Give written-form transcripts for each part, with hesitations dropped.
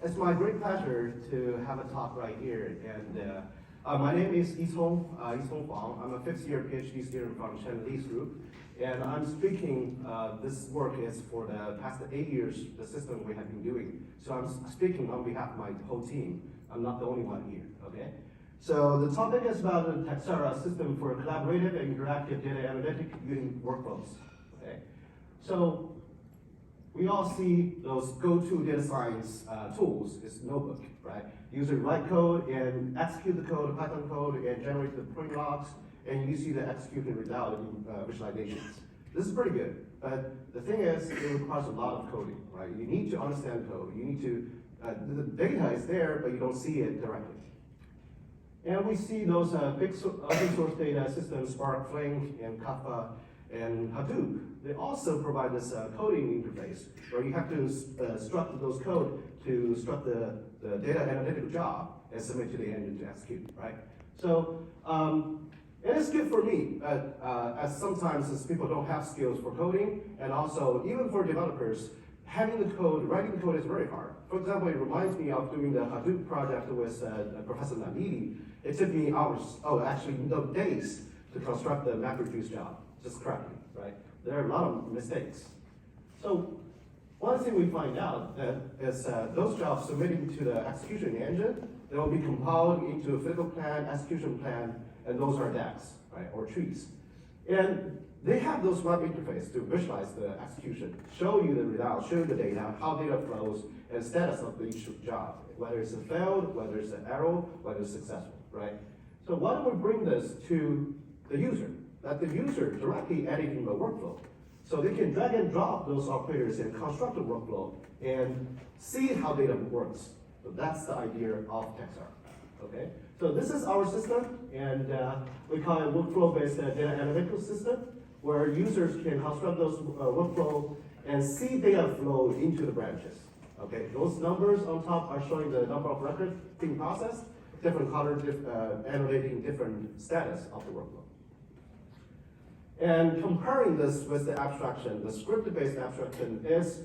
It's my great pleasure to have a talk right here. And my name is Yishong Huang. I'm a fifth-year PhD student from Chen Li's group. And I'm speaking, this work is for the past 8 years, the system we have been doing. So I'm speaking on behalf of my whole team. I'm not the only one here, okay? So the topic is about the Texera system for collaborative and interactive data analytic using workflows, okay? So we all see those go-to data science tools is notebook, right? User write code and execute the code, Python code, and generate the point logs, and you see the executed result in visualizations. This is pretty good, but the thing is, it requires a lot of coding, right? You need to understand code. You need to, the data is there, but you don't see it directly. And we see those big open source data systems, Spark, Flink, and Kafka, and Hadoop. They also provide this coding interface where you have to struct those code to struct the data analytical job and submit to the engine to execute, right? So it is good for me, as sometimes as people don't have skills for coding, and also even for developers, having the code, writing the code is very hard. For example, it reminds me of doing the Hadoop project with Professor Navidi. It took me hours, actually no, days to construct the MapReduce job, just correctly, right? There are a lot of mistakes. So one thing we find out is those jobs submitting to the execution engine, they will be compiled into a physical plan, execution plan, and those are DAGs, right, or trees. And they have those web interface to visualize the execution, show you the results, show you the data, how data flows, and status of each job, whether it's a failed, whether it's an error, whether it's successful, right? So why don't we bring this to the user, that the user directly editing the workflow, so they can drag and drop those operators and construct a workflow and see how data works. So that's the idea of Texera, okay? So this is our system, and we call it workflow-based data analytical system, where users can construct those workflow and see data flow into the branches. Okay, those numbers on top are showing the number of records being processed, different color, annotating different status of the workflow. And comparing this with the abstraction, the script-based abstraction is,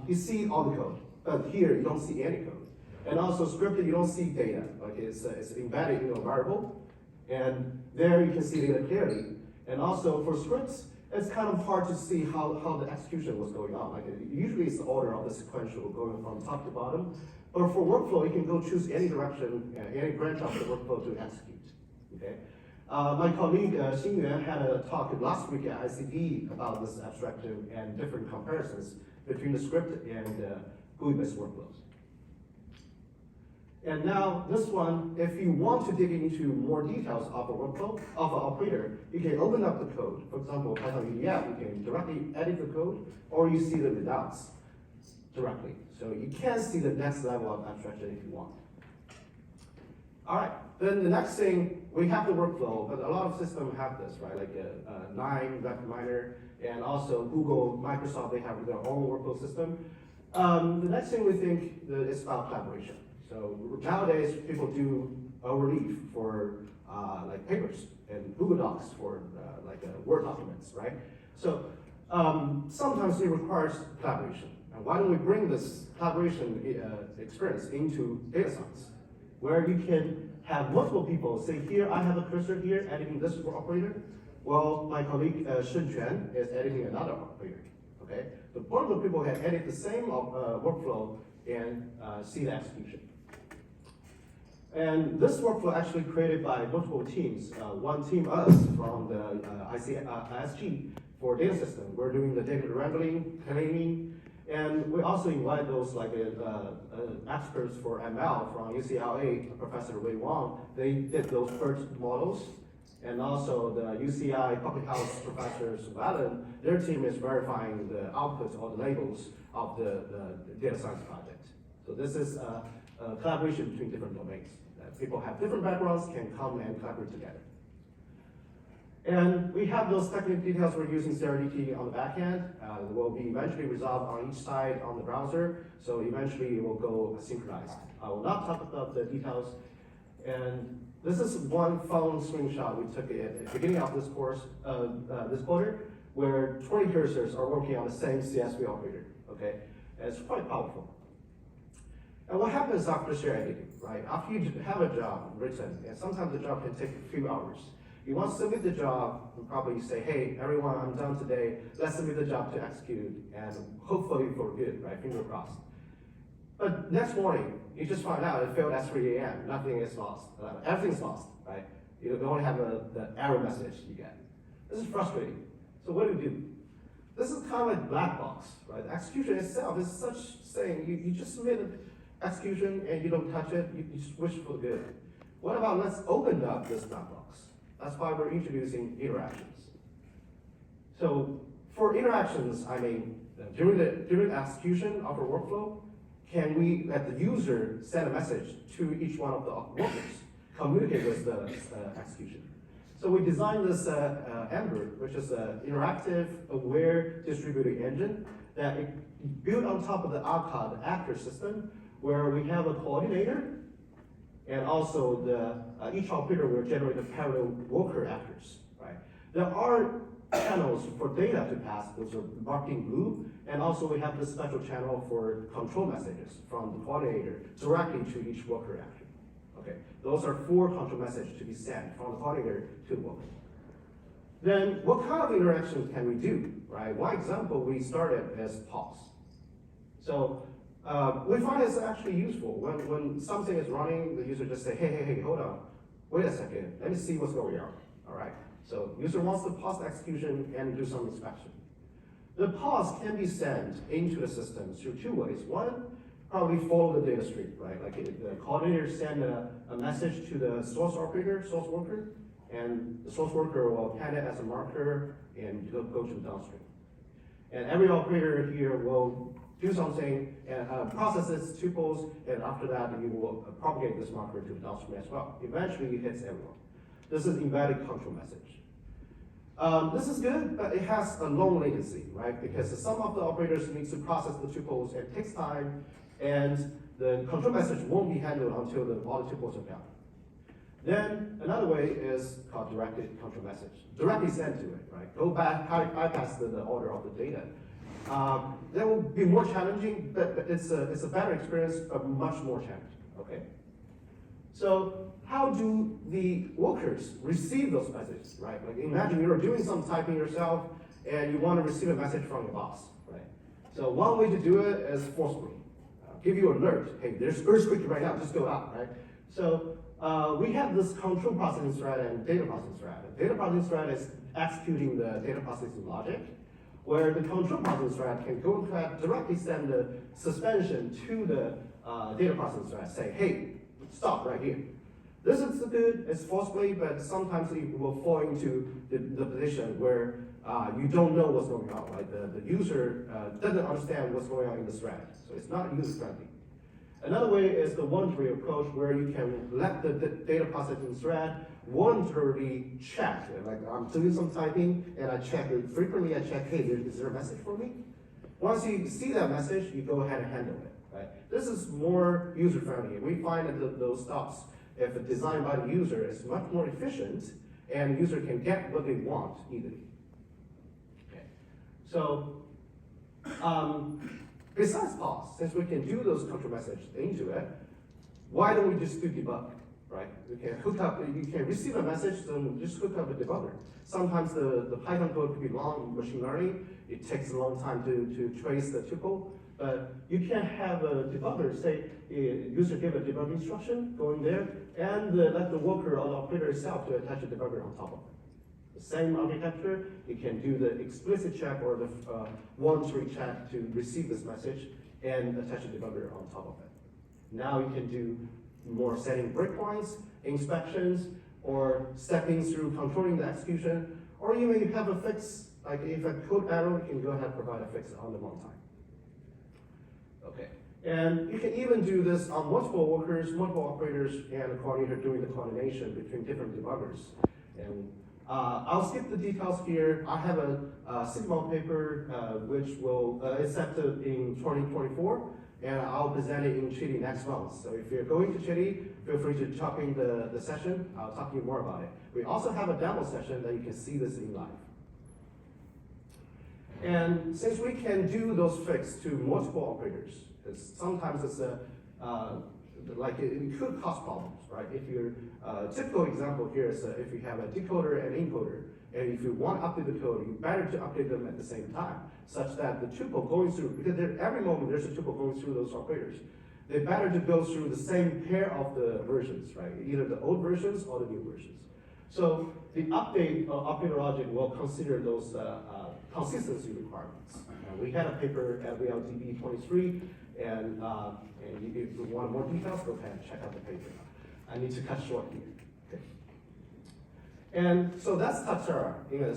you see all the code, but here you don't see any code. And also scripted, you don't see data, like it's embedded in a variable, and there you can see data clearly. And also for scripts, it's kind of hard to see how the execution was going on. Like usually it's the order of the sequential going from top to bottom. But for workflow, you can go choose any direction, any branch of the workflow to execute. Okay. My colleague Xingyuan had a talk last week at ISG about this abstraction and different comparisons between the script and GUI-based workflows. And now this one, if you want to dig into more details of a workflow, of an operator, you can open up the code. For example, Python UDF, you can directly edit the code, or you see the results directly. So you can see the next level of abstraction if you want. All right, then the next thing, we have the workflow, but a lot of systems have this, right? Like Nine, Rapidminer, and also Google, Microsoft, they have their own workflow system. The next thing we think is about collaboration. So nowadays, people do a relief for like papers and Google Docs for Word documents, right? So sometimes it requires collaboration. And why don't we bring this collaboration experience into data science, where you can have multiple people say, here, I have a cursor here, editing this operator. Well, my colleague Shen Quan is editing another operator, okay? The multiple people can edit the same workflow and see the execution. And this workflow actually created by multiple teams. One team, us, from the ISG for data system. We're doing the data wrangling, cleaning, and we also invite those like experts for ML from UCLA, Professor Wei Wang. They did those first models. And also the UCI public health professor Suvalan, their team is verifying the outputs or the labels of the data science project. So this is a collaboration between different domains. People have different backgrounds, can come and collaborate together. And we have those technical details. We're using CRDT on the back end. It will be eventually resolved on each side on the browser. So eventually it will go synchronized. I will not talk about the details. And this is one phone screenshot we took at the beginning of this course, this quarter, where 20 cursors are working on the same CSV operator, okay? And it's quite powerful. And what happens after share editing, right? After you have a job written, and sometimes the job can take a few hours. You want to submit the job, and probably say, hey, everyone, I'm done today. Let's submit the job to execute, and hopefully for good, right? Finger crossed. But next morning, you just find out it failed at 3 a.m. Nothing is lost. Everything's lost, right? You only have the error message you get. This is frustrating. So what do? This is kind of like black box, right? The execution itself is such saying you just submit an execution and you don't touch it, you just wish for good. What about let's open up this black box? That's why we're introducing interactions. So for interactions, I mean, during the execution of our workflow, can we let the user send a message to each one of the workers, communicate with the execution? So we designed this Ember, which is an interactive, aware distributed engine that it built on top of the ARCAD actor system, where we have a coordinator, and also each operator will generate a parallel worker actors, right? There are channels for data to pass, those are marked in blue, and also we have this special channel for control messages from the coordinator directly to each worker actor. Okay, those are 4 control messages to be sent from the coordinator to the worker. Then what kind of interactions can we do, right? One example we started is pause. So we find it's actually useful. When something is running, the user just say, hey, hold on, wait a second, let me see what's going on, all right? So user wants to pause the execution and do some inspection. The pause can be sent into the system through 2 ways. One, probably follow the data stream, right? Like the coordinator send a message to the source operator, source worker, and the source worker will hand it as a marker and go to the downstream. And every operator here will do something and process its tuples, and after that you will propagate this marker to the downstream as well. Eventually it hits everyone. This is embedded control message. This is good, but it has a low latency, right? Because some of the operators need to process the tuples, and it takes time, and the control message won't be handled until all the tuples are done. Then another way is called directed control message. Directly sent to it, right? Go back, bypass the order of the data. That will be more challenging, but it's a better experience, but much more challenging, okay? So how do the workers receive those messages, right? Like imagine you're doing some typing yourself and you want to receive a message from your boss, right? So one way to do it is forcefully. Give you an alert, hey, there's earthquake right now, just go out, right? So we have this control processing thread and data processing thread. The data processing thread is executing the data processing logic, where the control processing thread can go and directly send the suspension to the data processing thread, say, hey, stop right here. This is good, it's forcefully, but sometimes it will fall into the position where you don't know what's going on, right? The user doesn't understand what's going on in the thread, so it's not user-friendly. Another way is the voluntary approach, where you can let the data processing thread voluntarily check. Like I'm doing some typing and I check it frequently. I check, hey, is there a message for me? Once you see that message, you go ahead and handle it. Right? This is more user-friendly. We find that those stops, if it's designed by the user, is much more efficient, and the user can get what they want easily. Okay. So. Besides pause, since we can do those control messages into it, why don't we just do debug, right? You can hook up, you can receive a message, then just hook up a debugger. Sometimes the Python code could be long, machine learning, it takes a long time to trace the tuple, but you can have a debugger, say, a user give a debug instruction, go in there, and let the worker or the operator itself to attach a debugger on top of it. The same architecture, you can do the explicit check or the voluntary check to receive this message and attach a debugger on top of it. Now you can do more setting breakpoints, inspections, or stepping through controlling the execution, or even you have a fix, like if a code error, you can go ahead and provide a fix on the runtime. Okay, and you can even do this on multiple workers, multiple operators, and a coordinator doing the coordination between different debuggers. And I'll skip the details here. I have a Sigma paper which will accepted in 2024, and I'll present it in Chile next month. So if you're going to Chile, feel free to chop in the session. I'll talk to you more about it. We also have a demo session that you can see this in live. And since we can do those fixes to multiple operators, sometimes it's like it could cause problems, right? If you're, typical example here is if you have a decoder and encoder, and if you want to update the code, you better to update them at the same time, such that the tuple going through, because every moment there's a tuple going through those operators, they better to go through the same pair of the versions, right? Either the old versions or the new versions. So the update operator logic will consider those consistency requirements. We had a paper at VLDB 23, and if you want more details, go ahead and check out the paper. I need to cut short here. Okay. And so that's Texera in a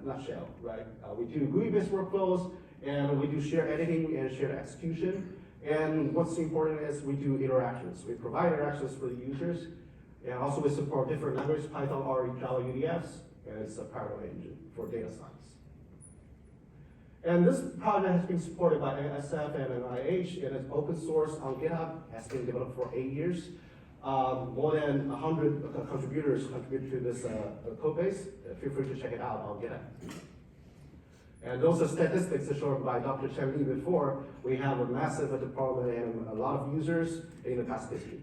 nutshell, right? We do GUI-based workflows, and we do shared editing and shared execution. And what's important is we do interactions. We provide interactions for the users, and also we support different languages, Python, R, Java, UDFs, and it's a parallel engine for data science. And this project has been supported by SF and NIH, and it's open source on GitHub, has been developed for 8 years. More than 100 contributors contribute to this code base. Feel free to check it out on GitHub. And those are statistics shown by Dr. Chen Li before. We have a massive deployment and a lot of users in the past history.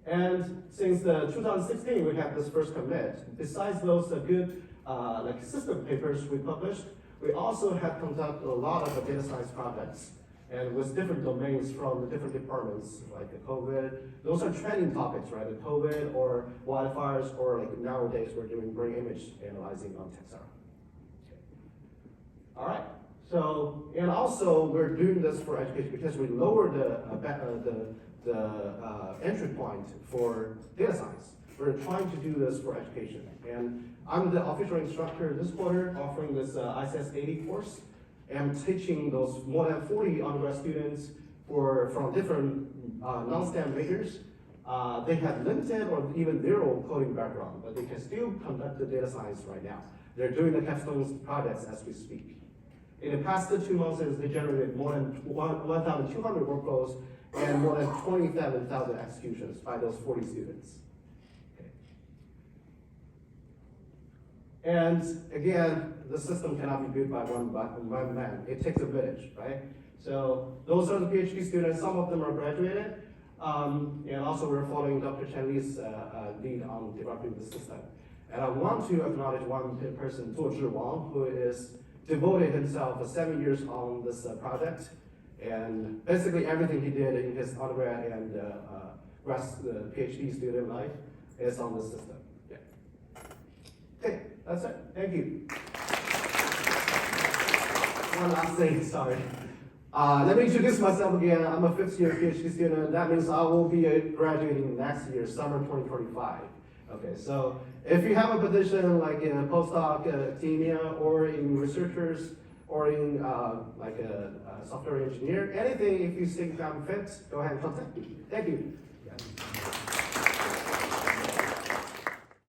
And since 2016, we have this first commit. Besides those good like system papers we published, we also have conducted a lot of data science projects, and with different domains from the different departments, like the COVID. Those are trending topics, right? The COVID or wildfires, or like nowadays we're doing brain image analyzing on Texera. All right. So, and also we're doing this for education because we lowered the entry point for data science. We're trying to do this for education. And I'm the official instructor this quarter offering this ISS 80 course. And I'm teaching those more than 40 undergrad students from different non-STEM majors. They have limited or even zero coding background, but they can still conduct the data science right now. They're doing the capstone projects as we speak. In the past 2 months, they generated more than 1,200 workflows and more than 27,000 executions by those 40 students. Okay. And again, the system cannot be built by one man. It takes a village, right? So those are the PhD students. Some of them are graduated. And also we're following Dr. Chen Li's lead on developing the system. And I want to acknowledge one person, Zuozhi Wang, who is devoted himself for 7 years on this project, and basically everything he did in his undergrad and PhD student life is on this system. Yeah. Okay, that's it. Thank you. One last thing, sorry. Let me introduce myself again. I'm a 5th year PhD student. That means I will be graduating next year, summer 2025. Okay, so if you have a position like in a postdoc, academia, or in researchers, or in like a software engineer, anything, if you think I'm fit, go ahead and contact me. Thank you. Yeah.